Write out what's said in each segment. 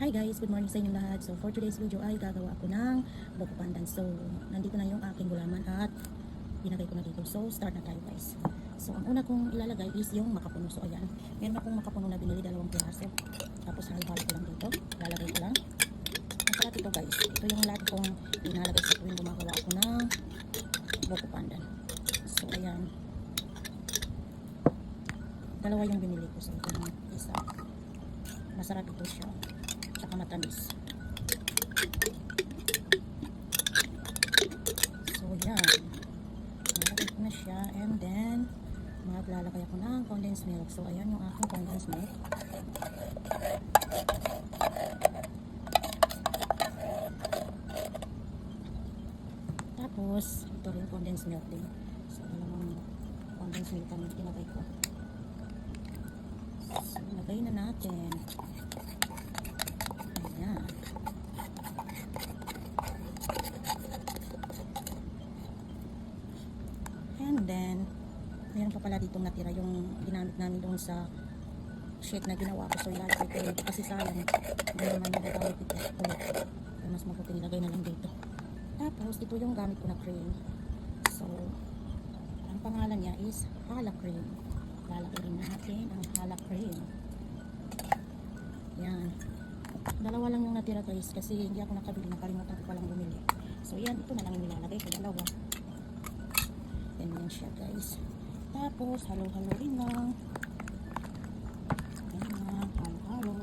Hi guys, good morning sa inyo lahat. So for today's video ay gagawa ako ng buko pandan. So nandito na yung aking gulaman at binagay ko na dito. So start na tayo guys. So ang una kong ilalagay is yung makapuno. So ayan, meron akong makapuno na binili, 2 piraso. Tapos halo-halo ko lang dito. Lalagay ko lang. Masarap ito guys. Ito yung lahat kong inalagay sa tuwing gumagawa ako ng buko pandan. So ayan, 2 yung binili ko. So ito yung isa. Masarap ito siya. Tsaka matamis. So yan, nalagay ko na siya, and then maglalagay ako ng condensed milk. So ayan yung aking condensed milk. Tapos ito rin condensed milk din. So dalawang condensed milk kami tinagay ko. So lagay na natin. Ayan. And then, mayroon pa pala ditong natira yung ginamit namin doon sa shake na ginawa ko. So, ilalagay ko dito kasi sayang. Hindi naman nagagamit ito ulit. So, mas mabuti nilagay na lang dito. Tapos, ito yung gamit ko na cream. So, ang pangalan niya is Hala Cream. Lalagay rin natin ang Hala Cream. Yan. 2 lang yung natira guys kasi hindi ako nakabili, nakalimutan ko palang bumili. So yan, ito na lang yung nilalagay ko, 2. Ganyan siya guys. Tapos halo-halo rin lang. Ganyan, halo-halo.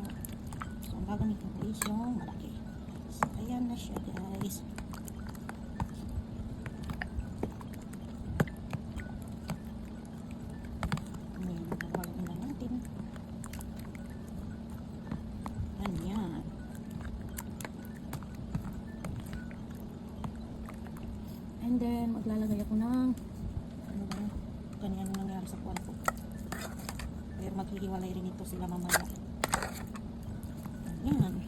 So ang gagamitin ko is yung malaki. So ayan na siya guys. Ayan, halo-halo lang natin. Ganyan. And then, maglalagay ako ng ano ba, kanina nangyari sa kwarto. Pero maghihiwalay rin ito sila mamaya. Ayan.